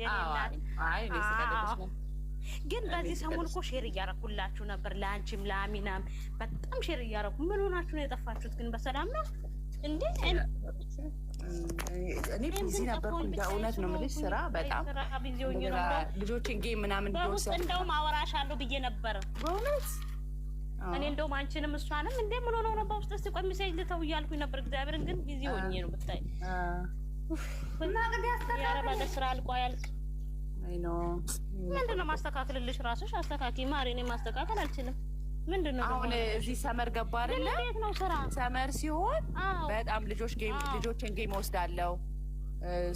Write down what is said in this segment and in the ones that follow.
የኔናት አይ ለስቀደሽ ነው ግን በዚህ ሰሞን እኮ ሼር እያረኩላችሁ ነበር ለአንቺም ለአሚናም በጣም ሼር እያረኩ ምን ሆናችሁ ነው የጠፋችሁት ግን በሰላም ነው እንዴ እኔ ቢዚ ነበርኩ በእውነት ነው የምልሽ ስራ በጣም ቢዚ ሆኜ ነው ልጆችን ጌም ምናምን በውስጥ እንደውም አወራሻለሁ ብዬ ነበር በእውነት እኔ እንደውም አንቺንም እሷንም እንዴ ምን ሆነው ነው በውስጥ እስቲ ቆይ ሜሴጅ ልተው እያልኩኝ ነበር እግዚአብሔርን ግን ቢዚ ሆኜ ነው ብታይ እና እንግዲህ ያረባለ ስራ አልቆ ያልቅ አይ ኖ ምንድነው ማስተካከልልሽ ራስሽ አስተካኪ ማሪ እኔ ማስተካከል አልችልም ምንድነው አሁን እዚህ ሰመር ገባ አይደለ እንዴት ነው ስራ ሰመር ሲሆን በጣም ልጆችን ጌም ወስዳለው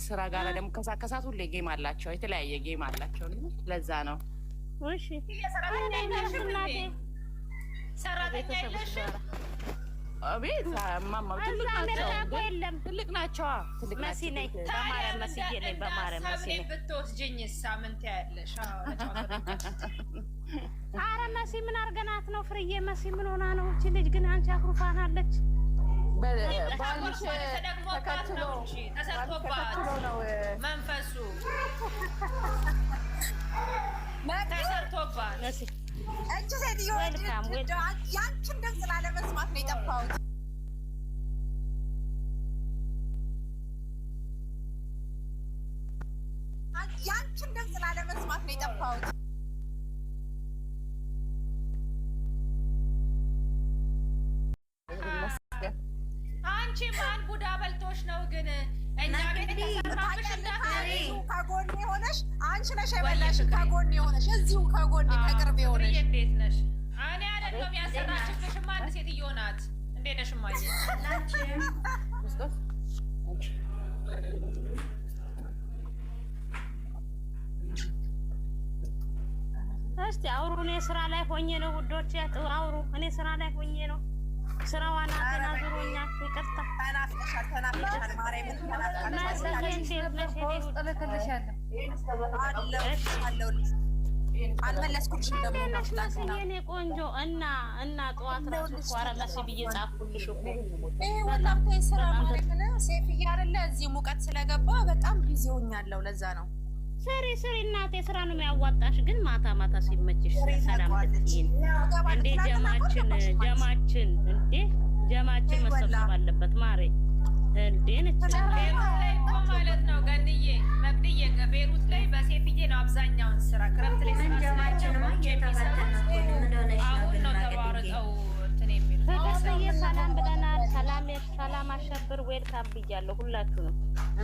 ስራ ጋር ደግሞ ከሳከሳት ሁሌ ጌም አላቸው የተለያየ ጌም አላቸው ለዛ ነው እሺ ሰራተኛ ያለሽ አቤት ማማ ትልቅ ናቸው መሲ ነኝ በማርያም መስዬ ነኝ በማርያም መስዬ ነኝ ብትወስጂኝ ሳምንት ያለሽ ኧረ መሲ ምን አርገናት ነው ፍርዬ መሲ ምን ሆና ነው እቺ ልጅ ግን አንቺ አኩርፋናለች ባልሽ ተከትሎ ነው መንፈሱ ተሰርቶባት መሲ እቺ ሴትዮ ያንቺን ድምፅ ላለመስማት ነው የጠፋሁት ያንቺን ድምፅ ላለመስማት ነው የጠፋሁት አንቺ ማን ቡዳ በልቶሽ ነው ግን እኛ ቤት ተሰራሽ እንዳታሪ ከጎኔ ሆነሽ አንቺ ነሽ የበላሽ ከጎኔ ሆነሽ እዚሁ ከጎኔ ከቅርብ ሆነሽ እንዴት ነሽ እኔ አይደለም ያሰራችሽ ማን ሴትዮ ናት እንዴት ነሽ ማየ እስቲ አውሩ እኔ ስራ ላይ ሆኜ ነው ውዶቼ አውሩ እኔ ስራ ላይ ሆኜ ነው ስራዋን አተናዝሮኛ ይቅርታ ተናፍቀሻል ማርያምን አልመለስኩልሽም ደግሞ የኔ ቆንጆ እና ጠዋት ራሱ እኮ ኧረ መሲ ብዬ ጻፍኩልሽ እኮ ወላሂ ስራ ማርያምን ሴፍዬ አይደለ እዚህ ሙቀት ስለገባ በጣም ቢዚ ሆኛለሁ ለዛ ነው ስሪ እናቴ ስራ ነው የሚያዋጣሽ ግን ማታ ማታ ሲመችሽ ሰላም ልትይን እንዴ ጀማችን መሰብሰብ አለበት ማሬ እንዴ ነች ማለት ነው ገንዬ መግድዬ ቤሩት ላይ በሴፍዬ ነው አብዛኛውን ስራ ክረምት ላይ ስራ ጀማችን አሁን ነው ተባረቀው እንትን የሚሉት ሰላም ብለናል ሰላም አሸብር ዌልካም ብያለሁ ሁላችሁ ነው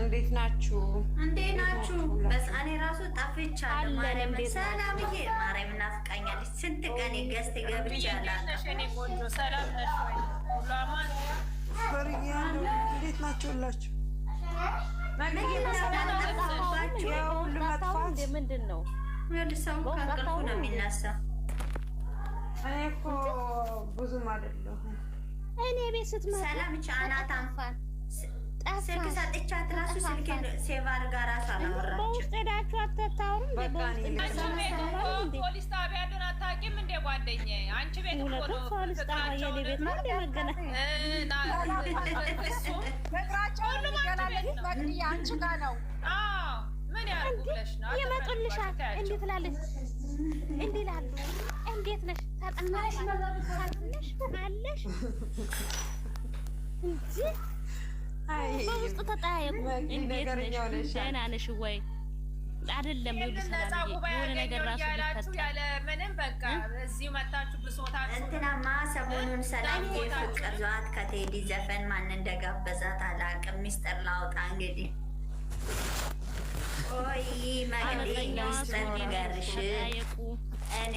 እንዴት ናችሁ በሳኔ ራሱ ጠፍቻለሁ ማርያም ሰላምዬ ማርያም ናፍቃኛለች ስንት ቀን ገስት ገብቻለሁ እኔ ቆንጆ ሰላም ነሽ ወይ ሁላማን ፈርያለሁ እንዴት ናችሁላችሁ ሁሉ መጥፋት ምንድን ነው ወደ ሰው ከእንቅልፉ ነው የሚነሳ እኔ እኮ ብዙም አይደለሁም እኔ ቤት ስትመጣ ሰላም ቻናት አንፋን ስልክ ሰጥቻት ራሱ ስልኬን ሴቭ አድርጋ ራሱ አላወራችም በውስጥ ሄዳችሁ አታወሩም ፖሊስ ጣቢያ ግን አታውቂም እንደ ጓደኛዬ አንቺ ቤት እኮ ነው ፖሊስ ጣቢያ የኔ ቤት ነው እንደመገናኝ እግራቸውን የሚገላለጡት መቅድዬ አንቺ ጋር ነው ምን ያርጉልሽ ነው ይመጡልሻል እንዴት ትላለች እንዴት ላሉ እንዴት ነሽ ታጠናሽ ታጠናሽ አለሽ እንጂ በውስጥ ተጠያየቁ እንዴት ነሽ ደህና ነሽ ወይ አይደለም የሆነ ነገር ራሱ ያላችሁ ያለ ምንም በቃ እዚሁ መታችሁ ብሶታችሁ እንትናማ ሰሞኑን ሰላም የፍቅር ዟት ከቴዲ ዘፈን ማን እንደጋበዛት አላውቅም ሚስጥር ላውጣ እንግዲህ ኦይ ማግዴ ሚስጥር ልንገርሽ እኔ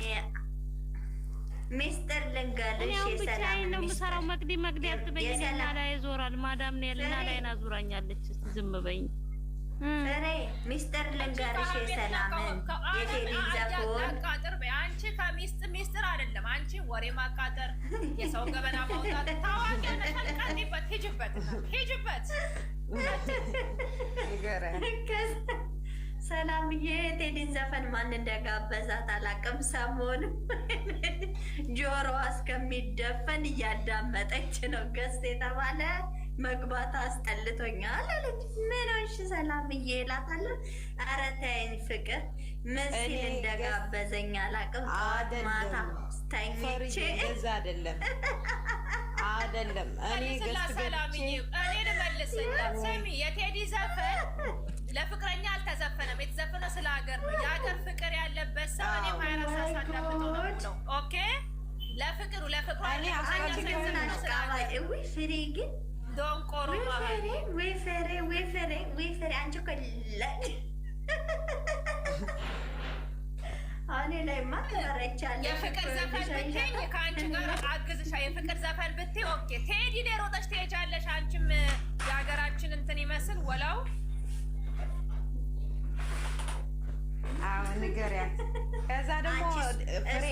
ሚስጥር ልንገርሽ የሰላም ነው የምሰራው መግዲ አትበይኝ እና ላይ ዞራል ማዳም ነው ያለና ላይ ናዙራኛለች ዝም በይኝ ፍሬ ሚስጥር ልንገርሽ የሰላምን የቴዲ ዘፈን ማቃጠር አንቺ ሚስጥር አይደለም አንቺ ወሬ ማቃጠር የሰው ገበና ማውጣት ታዋቂ ነሽ ቀጥይበት ሂጂበት ሰላምዬ ቴዲን ዘፈን ማን እንደጋበዛት አላውቅም ሰሞኑን ጆሮዋ እስከሚደፈን እያዳመጠች ነው ገዝት የተባለ መግባት አስጠልቶኛል አለች። ምን ሆንሽ ሰላምዬ እላታለሁ። ኧረ ተይኝ ፍቅር መስል እንደጋበዘኝ አላውቅም። ጠዋት ማታ ተኝቼ እንደዛ አይደለም አይደለም። እኔ ሰላምዬ እኔ ልመልስላት። ስሚ የቴዲ ዘፈን ለፍቅረኛ አልተዘፈነም። የተዘፈነው ስለ ሀገር ነው። የሀገር ፍቅር ያለበት ሰው እኔ ማይራሳ ሳዳምጦ ነው። ኦኬ ለፍቅሩ ለፍቅሩ ፍሬ ግን ዶንቆሮ ወይ ፍሬ አንቺ እኮ እኔ ላይማ ትበረቻለሽ። የፍቅር ዘፈን ብትይኝ ከአንቺ ጋር አግዝሻ። የፍቅር ዘፈን ብትይ ኦኬ ቴዲ ላይ ሮጠሽ ትሄጃለሽ። አንቺም የሀገራችን እንትን ይመስል ወላው ንገሪያት። ከዛ ደግሞ ፍሬ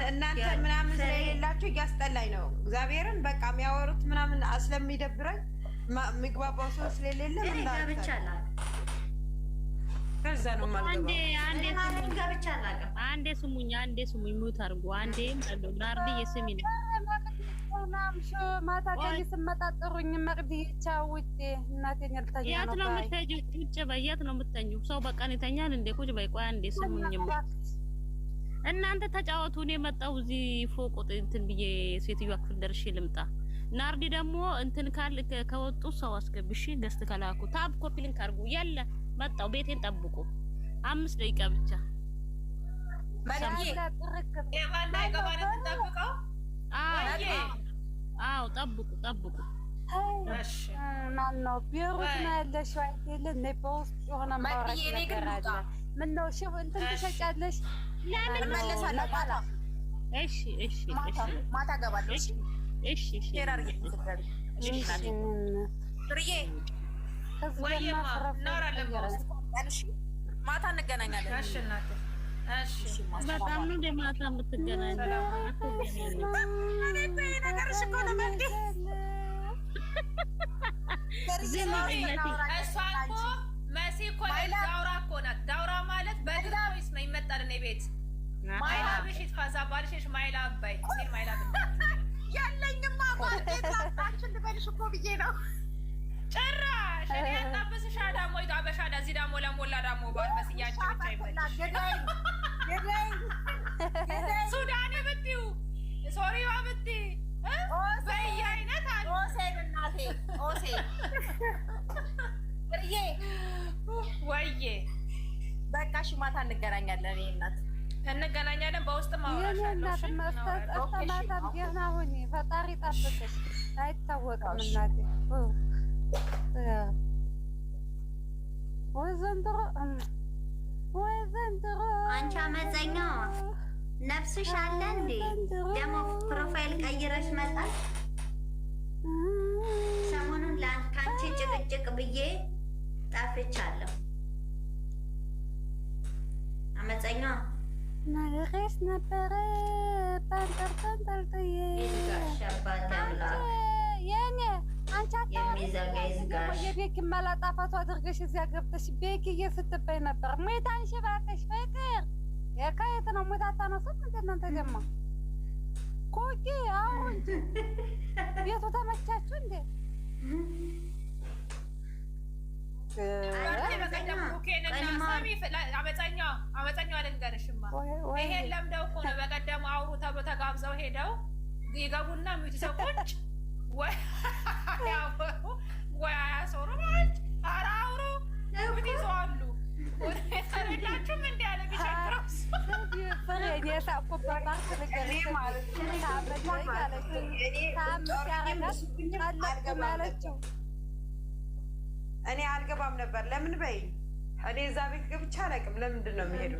እናንተ ምናምን ስለሌላችሁ እያስጠላኝ ነው እግዚአብሔርን። በቃ የሚያወሩት ምናምን ስለሚደብረኝ ምግባባው ሰው ስለሌለ ከዛ ነው አንዴ ስሙኝ ሙት አድርጎ አንዴ ናርዲ የስሚ ነው ማታ ከዚህ ስመጣጥሩኝ መቅዲ ቻውቴ እናቴን ያልታየ ነው። የት ነው የምትሄጂው? ቁጭ በይ። የት ነው የምትተኙው? ሰው በቀን ይተኛል እንዴ? ቁጭ በይ። ቆይ አንዴ ስሙኝማ እናንተ ተጫወቱ። እኔ መጣሁ እዚህ ፎቅ እንትን ብዬ ሴትዮዋ ክፍል ደርሼ ልምጣ። ናርዲ ደግሞ እንትን ካል ከወጡ ሰው አስገብሽ ገስት ከላኩ ታብ ኮፒ ሊንክ አድርጉ። ያለ መጣሁ። ቤቴን ጠብቁ 5 ደቂቃ ብቻ። አዎ ጠብቁ። ማነው ቢሩት ነው ያለሽው? አይደለም ነይ በውስጥ የሆነ ማውራት ነገር አለ። ምነው እሺ እንትን ትሰጫለሽ? ለምን መለሳለሁ ማታ። እሺ ማታ ገባለሁ። እሺ ቴራርዬ ፍርዬ ወይማ እናወራለን በውስጥ ማታ እንገናኛለን። እሺ እናቴ እሺ በጣም ነው ለማታ የምትገናኙ። ነገርሽ እኮ ነው መንዲ እሷ እኮ መሲ እኮ ዳውራ እኮ ናት። ዳውራ ማለት በግራ ወይስ ነው ይመጣል? እኔ ቤት ማይላ ብሽት ፋዛ ባልሽሽ ማይላ አባይ ሲል ማይላ ያለኝማ ማርኬት ላጣችን ልበልሽ እኮ ብዬ ነው። ጭራሽ እኔ ያጣብስሽ አዳሞ ይቶ አበሻዳ እዚህ ዳሞ ለሞላ ዳሞ ባል መስያቸው ብቻ ይመጣል። ሱዳኔ ብትዩ ሶሪዋ ብትይ በየአይነት አለ ኦሴን እናቴ ኦሴ ፍርዬ ወይዬ በቃ እሺ ማታ እንገናኛለን። እኔ እናት እንገናኛለን። በውስጥ ማውራሻለሁ። ፈጣሪ ጠብቅሽ። አይታወቅም እናቴ ወይ ዘንድሮ አንቺ አመፀኛ ነፍስሽ አለ እንዴ? ደግሞ ፕሮፋይል ቀይረሽ መጣል። ሰሞኑን ከአንቺ ጭቅጭቅ ብዬ ጠፍቻለሁ። አመፀኛ ነገሬስ ነበረ ባንጠልጥዬ የኔ አንቺ የሚዘጋ ይዝጋሽ። የቤኪ መላጣፋቱ አድርገሽ እዚያ ገብተሽ ቤኪዬ ስትበይ ነበር። ሞታንሽ እባክሽ ፍቅር የካየት ነው ሞታታ ነው ሰት እናንተ ደግሞ ኮኪ አሁን ቤቱ ተመቻችሁ እንዴ? አመፀኛዋ ልንገርሽማ ይሄን ለምደው እኮ ነው። በቀደም አውሩ ተብሎ ተጋብዘው ሄደው ይገቡና ሚቱ ሰው ቁጭ ወይ አያሶሩ ማለት ኧረ አውሩ ምን ይዘዋሉ? ተረዳችሁም እንዲ ያለ ቢቸግረው እኔ አልገባም ነበር። ለምን በይ እኔ እዛ ቤት ገብቼ አላውቅም። ለምንድን ነው የሚሄዱ?